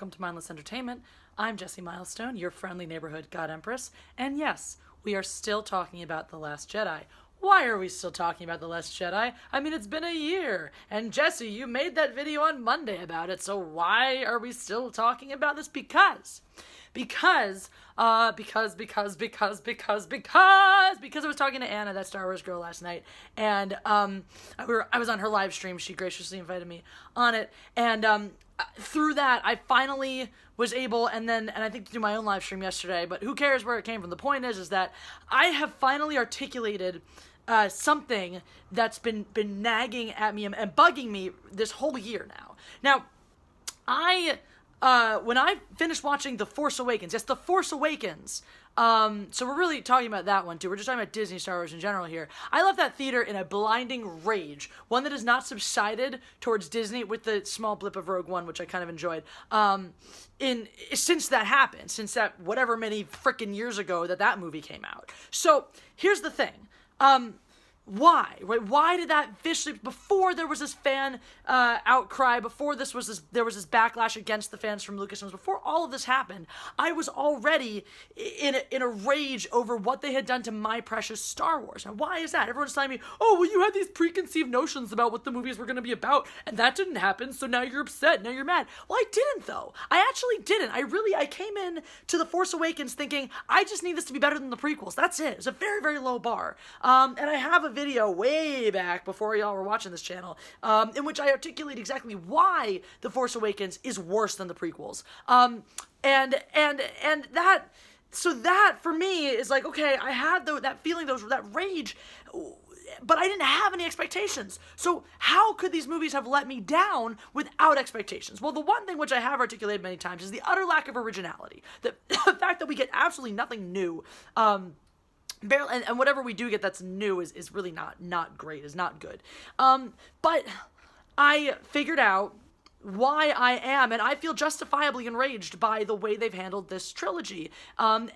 welcome to Mindless Entertainment. I'm Jessie Milestone, your friendly neighborhood God Empress, and yes, we are still talking about The Last Jedi. Why are we still talking about The Last Jedi? I mean, it's been a year, and Jessie, you made that video on Monday about it, so why are we still talking about this? Because I was talking to Anna, that Star Wars girl, last night, and I was on her live stream. She graciously invited me on it, and through that, I finally was able, and I think to do my own live stream yesterday, but who cares where it came from? The point is that I have finally articulated something that's been nagging at me and bugging me this whole year now. Now, when I finished watching The Force Awakens, yes, The Force Awakens, so we're really talking about that one too. We're just talking about Disney Star Wars in general here. I left that theater in a blinding rage, one that has not subsided towards Disney, with the small blip of Rogue One, which I kind of enjoyed, since that happened, since that whatever many frickin' years ago that movie came out. So here's the thing. Why? Right? Why did that vicious, before there was this fan outcry, before there was this backlash against the fans from Lucasfilms, before all of this happened, I was already in a rage over what they had done to my precious Star Wars. Now, why is that? Everyone's telling me, oh, well, you had these preconceived notions about what the movies were going to be about, and that didn't happen, so now you're upset, now you're mad. Well, I didn't, though. I actually didn't. I came in to The Force Awakens thinking, I just need this to be better than the prequels. That's it. It's a very, very low bar. And I have a video way back before y'all were watching this channel, in which I articulate exactly why The Force Awakens is worse than the prequels. And that for me is like, okay, I had that feeling, that rage, but I didn't have any expectations. So how could these movies have let me down without expectations? Well, the one thing which I have articulated many times is the utter lack of originality. The fact that we get absolutely nothing new, barely, and whatever we do get that's new is really not great, is not good. But I figured out why I am, and I feel justifiably enraged by the way they've handled this trilogy. And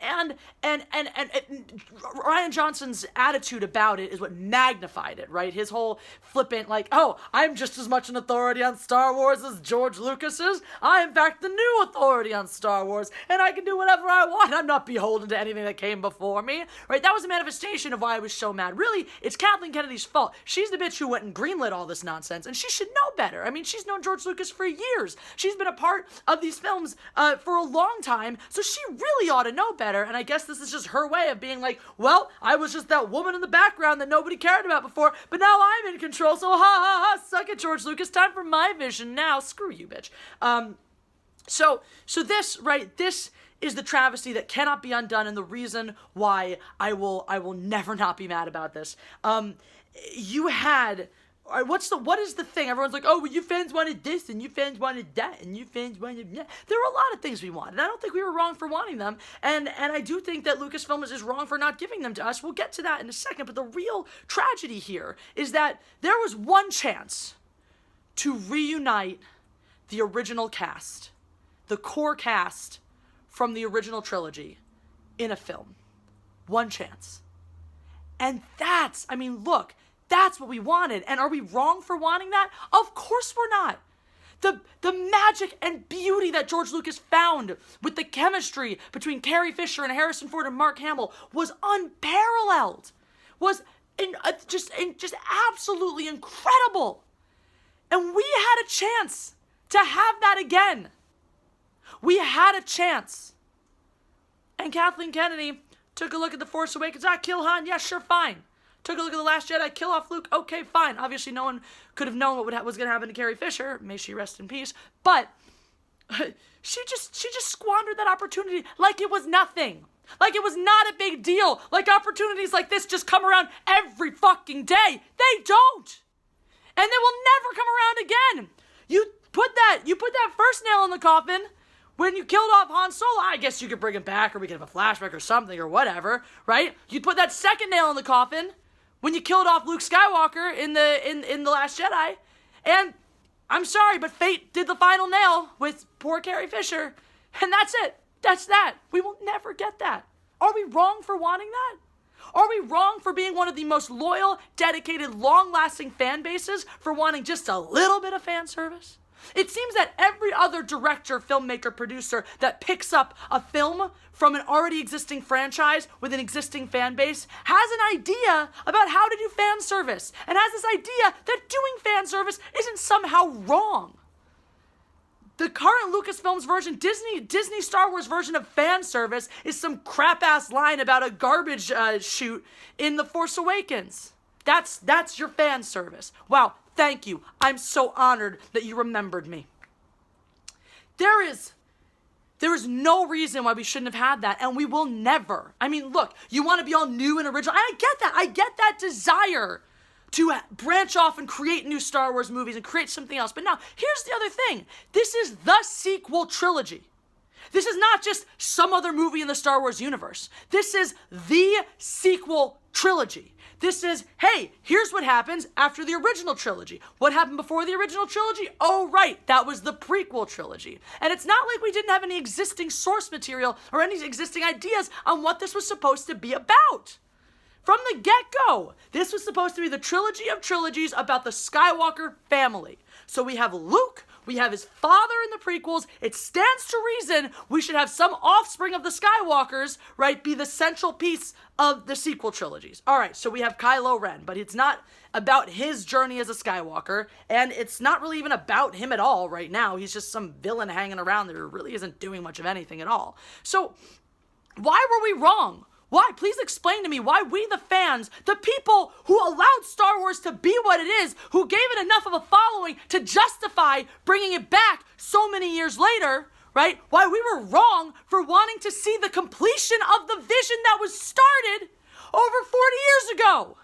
Rian Johnson's attitude about it is what magnified it, right? His whole flippant, like, oh, I'm just as much an authority on Star Wars as George Lucas is. I'm, in fact, the new authority on Star Wars, and I can do whatever I want. I'm not beholden to anything that came before me, right? That was a manifestation of why I was so mad. Really, it's Kathleen Kennedy's fault. She's the bitch who went and greenlit all this nonsense, and she should know better. I mean, she's known George Lucas for years. She's been a part of these films for a long time, so she really ought to know better, and I guess this is just her way of being like, well, I was just that woman in the background that nobody cared about before, but now I'm in control, so ha ha ha, suck it, George Lucas, time for my vision now, screw you, bitch. So this, right, this is the travesty that cannot be undone, and the reason why I will never not be mad about this. You had... what is the thing? Everyone's like, oh, well, you fans wanted this, and you fans wanted that, and you fans wanted... Yeah. There were a lot of things we wanted. I don't think we were wrong for wanting them, and I do think that Lucasfilm is wrong for not giving them to us. We'll get to that in a second, but the real tragedy here is that there was one chance to reunite the original cast, the core cast from the original trilogy, in a film. One chance. And that's, I mean, look... That's what we wanted. And are we wrong for wanting that? Of course we're not. The magic and beauty that George Lucas found with the chemistry between Carrie Fisher and Harrison Ford and Mark Hamill was unparalleled. Was just absolutely incredible. And we had a chance to have that again. We had a chance. And Kathleen Kennedy took a look at The Force Awakens. Kill Han? Yeah, sure, fine. Took a look at The Last Jedi, kill off Luke, okay, fine. Obviously, no one could have known what was going to happen to Carrie Fisher. May she rest in peace. But she just squandered that opportunity like it was nothing. Like it was not a big deal. Like opportunities like this just come around every fucking day. They don't. And they will never come around again. You put that first nail in the coffin when you killed off Han Solo. I guess you could bring him back, or we could have a flashback or something or whatever, right? You put that second nail in the coffin when you killed off Luke Skywalker in the Last Jedi, and I'm sorry, but fate did the final nail with poor Carrie Fisher, and that's it. That's that. We will never get that. Are we wrong for wanting that? Are we wrong for being one of the most loyal, dedicated, long-lasting fan bases for wanting just a little bit of fan service? It seems that every other director, filmmaker, producer that picks up a film from an already existing franchise with an existing fan base has an idea about how to do fan service and has this idea that doing fan service isn't somehow wrong. The current Lucasfilms version, Disney Star Wars version of fan service is some crap-ass line about a garbage shoot in The Force Awakens. That's your fan service. Wow, thank you. I'm so honored that you remembered me. There is no reason why we shouldn't have had that, and we will never. I mean, look, you want to be all new and original. I get that desire to branch off and create new Star Wars movies and create something else. But now, here's the other thing. This is the sequel trilogy. This is not just some other movie in the Star Wars universe. This is the sequel trilogy. This is, hey, here's what happens after the original trilogy. What happened before the original trilogy? Oh, right, that was the prequel trilogy. And it's not like we didn't have any existing source material or any existing ideas on what this was supposed to be about. From the get-go, this was supposed to be the trilogy of trilogies about the Skywalker family. So we have Luke, we have his father in the prequels. It stands to reason we should have some offspring of the Skywalkers, right, be the central piece of the sequel trilogies. All right, so we have Kylo Ren, but it's not about his journey as a Skywalker, and it's not really even about him at all right now. He's just some villain hanging around there who really isn't doing much of anything at all. So why were we wrong? Why? Please explain to me why we, the fans, the people who allowed Star Wars to be what it is, who gave it enough of a following to justify bringing it back so many years later, right? Why we were wrong for wanting to see the completion of the vision that was started over 40 years ago.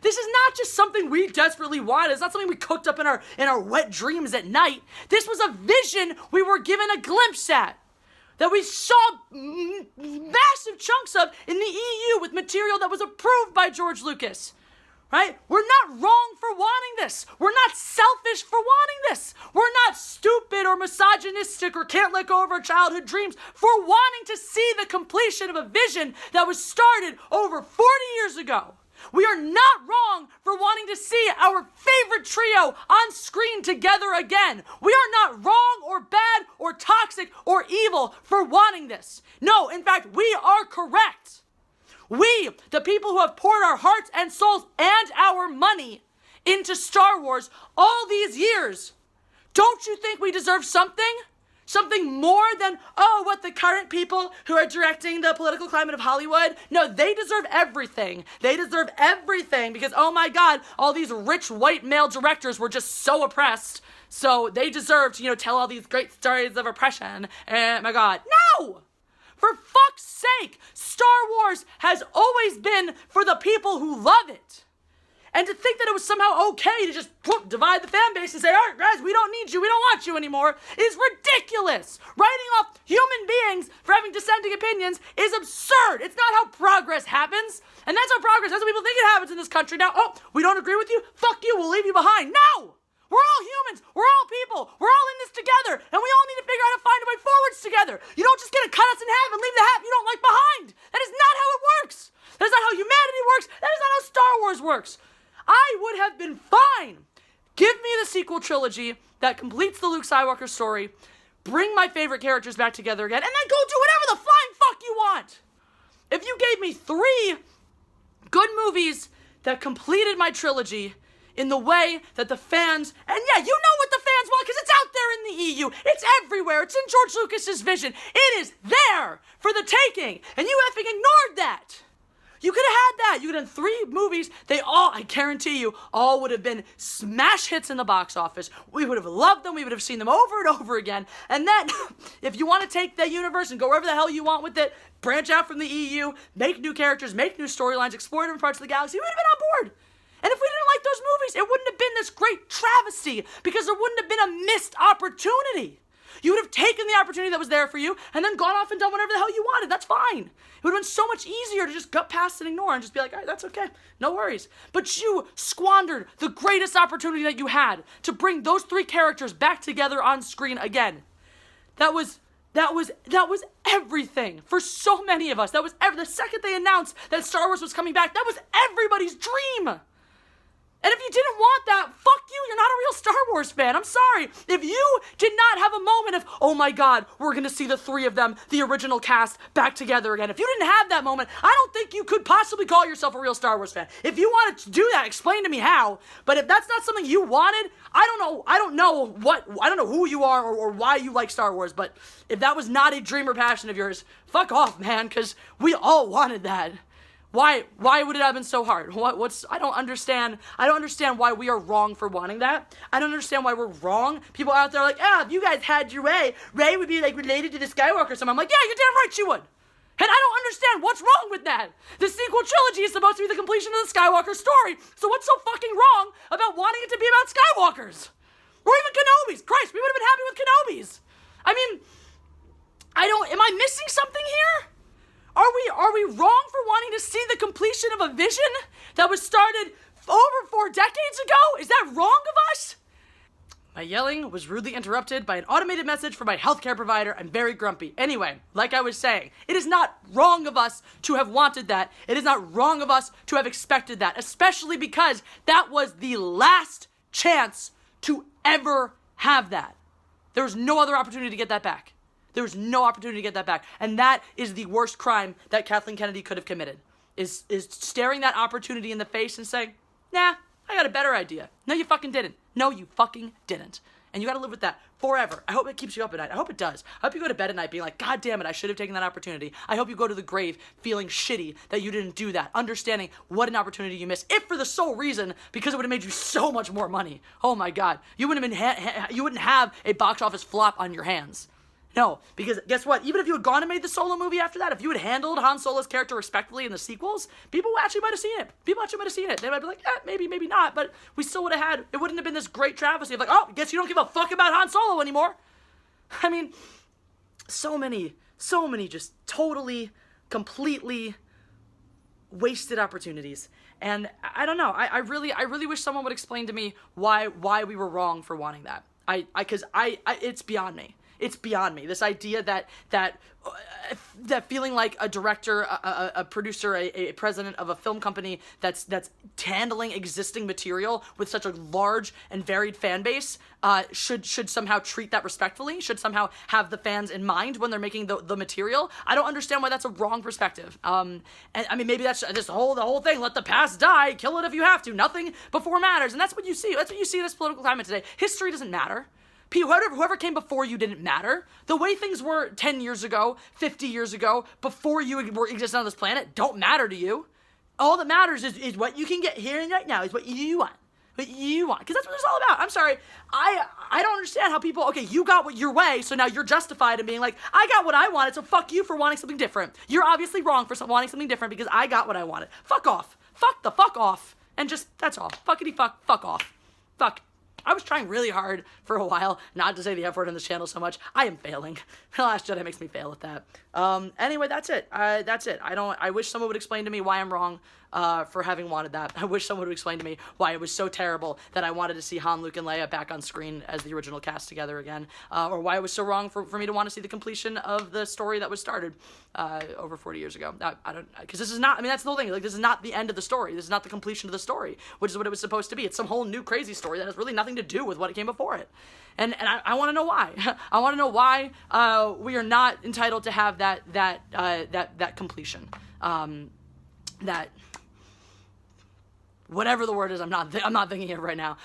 This is not just something we desperately wanted. It's not something we cooked up in our wet dreams at night. This was a vision we were given a glimpse at, that we saw massive chunks of in the EU with material that was approved by George Lucas, right? We're not wrong for wanting this. We're not selfish for wanting this. We're not stupid or misogynistic or can't let go of our childhood dreams for wanting to see the completion of a vision that was started over 40 years ago. We are not wrong for wanting to see our favorite trio on screen together again. We are not wrong or bad or toxic or evil for wanting this. No, in fact, we are correct. We, the people who have poured our hearts and souls and our money into Star Wars all these years, don't you think we deserve something? Something more than, what the current people who are directing the political climate of Hollywood? No, they deserve everything. They deserve everything because, oh my God, all these rich white male directors were just so oppressed. So they deserve to, tell all these great stories of oppression. And my God, no! For fuck's sake, Star Wars has always been for the people who love it. And to think that it was somehow okay to just divide the fan base and say, all right, guys, we don't need you, we don't want you anymore, is ridiculous. Writing off human beings for having dissenting opinions is absurd. It's not how progress happens. And that's how people think it happens in this country now. Oh, we don't agree with you? Fuck you, we'll leave you behind. No! We're all humans. We're all people. We're all in this together. And we all need to figure out how to find a way forwards together. You don't just get to cut us in half and leave the half you don't like behind. That is not how it works. That is not how humanity works. That is not how Star Wars works. I would have been fine. Give me the sequel trilogy that completes the Luke Skywalker story, bring my favorite characters back together again, and then go do whatever the flying fuck you want. If you gave me 3 good movies that completed my trilogy in the way that the fans, and yeah, you know what the fans want because it's out there in the EU. It's everywhere. It's in George Lucas's vision. It is there for the taking, and you effing ignored that. You could have had that. You could have done 3 movies. They all, I guarantee you, all would have been smash hits in the box office. We would have loved them. We would have seen them over and over again. And then, if you want to take that universe and go wherever the hell you want with it, branch out from the EU, make new characters, make new storylines, explore different parts of the galaxy, we would have been on board. And if we didn't like those movies, it wouldn't have been this great travesty because there wouldn't have been a missed opportunity. You would have taken the opportunity that was there for you and then gone off and done whatever the hell you wanted. That's fine. It would have been so much easier to just gut past and ignore and just be like, all right, that's okay. No worries. But you squandered the greatest opportunity that you had to bring those 3 characters back together on screen again. That was everything for so many of us. The second they announced that Star Wars was coming back, that was everybody's dream. And if you didn't want that, fuck you, you're not a real Star Wars fan. I'm sorry. If you did not have a moment of, oh my God, we're going to see the three of them, the original cast, back together again. If you didn't have that moment, I don't think you could possibly call yourself a real Star Wars fan. If you wanted to do that, explain to me how. But if that's not something you wanted, I don't know who you are or why you like Star Wars. But if that was not a dream or passion of yours, fuck off, man, because we all wanted that. Why would it have been so hard? I don't understand why we are wrong for wanting that. I don't understand why we're wrong. People out there are like, if you guys had your way, Rey would be like related to the Skywalker or something. I'm like, yeah, you're damn right she would. And I don't understand what's wrong with that. The sequel trilogy is supposed to be the completion of the Skywalker story. So what's so fucking wrong about wanting it to be about Skywalkers? Or even Kenobis. Christ, we would have been happy with Kenobis. I mean, am I missing something here? Are we wrong for wanting to see the completion of a vision that was started over 4 decades ago? Is that wrong of us? My yelling was rudely interrupted by an automated message from my healthcare provider. I'm very grumpy. Anyway, like I was saying, it is not wrong of us to have wanted that. It is not wrong of us to have expected that, especially because that was the last chance to ever have that. There was no other opportunity to get that back. There was no opportunity to get that back. And that is the worst crime that Kathleen Kennedy could have committed, is staring that opportunity in the face and saying, nah, I got a better idea. No, you fucking didn't. No, you fucking didn't. And you gotta live with that forever. I hope it keeps you up at night. I hope it does. I hope you go to bed at night being like, God damn it, I should have taken that opportunity. I hope you go to the grave feeling shitty that you didn't do that, understanding what an opportunity you missed, if for the sole reason because it would have made you so much more money. Oh my God. You wouldn't have a box office flop on your hands. No, because guess what? Even if you had gone and made the Solo movie after that, if you had handled Han Solo's character respectfully in the sequels, people actually might have seen it. They might be like, maybe, maybe not, but we still would have had, it wouldn't have been this great travesty of like, oh, guess you don't give a fuck about Han Solo anymore. I mean, so many just totally, completely wasted opportunities. And I don't know, I really wish someone would explain to me why we were wrong for wanting that. Because it's beyond me. It's beyond me. This idea that feeling like a director, a producer, a president of a film company that's handling existing material with such a large and varied fan base should somehow treat that respectfully, should somehow have the fans in mind when they're making the material. I don't understand why that's a wrong perspective. And I mean, maybe that's just the whole thing. Let the past die. Kill it if you have to. Nothing before matters. And that's what you see. That's what you see in this political climate today. History doesn't matter. Whoever came before you didn't matter. The way things were 10 years ago, 50 years ago, before you existed on this planet, don't matter to you. All that matters is what you can get here and right now, is what you want. What you want. Because that's what it's all about. I'm sorry. I don't understand how people, okay, you got your way, so now you're justified in being like, I got what I wanted, so fuck you for wanting something different. You're obviously wrong for wanting something different because I got what I wanted. Fuck off. Fuck the fuck off. And just, that's all. Fuckity fuck. Fuck off. Fuck. I was trying really hard for a while not to say the F word on this channel so much. I am failing. The Last Jedi makes me fail at that. Anyway, that's it. That's it. I wish someone would explain to me why I'm wrong for having wanted that. I wish someone would explain to me why it was so terrible that I wanted to see Han, Luke, and Leia back on screen as the original cast together again. Or why it was so wrong for me to want to see the completion of the story that was started over 40 years ago. I don't, because this is not, I mean, that's the whole thing. Like, this is not the end of the story. This is not the completion of the story, which is what it was supposed to be. It's some whole new crazy story that has really nothing to do with what came before it. And I want to know why. I want to know why we are not entitled to have that completion. That whatever the word is, I'm not thinking of right now.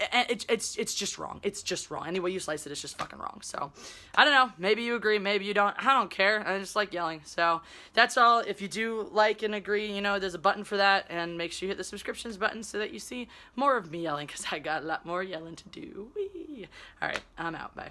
It's just wrong. It's just wrong. Any way you slice it, it's just fucking wrong. So, I don't know. Maybe you agree. Maybe you don't. I don't care. I just like yelling. So, that's all. If you do like and agree, you know, there's a button for that. And make sure you hit the subscriptions button so that you see more of me yelling. Because I got a lot more yelling to do. Whee! All right. I'm out. Bye.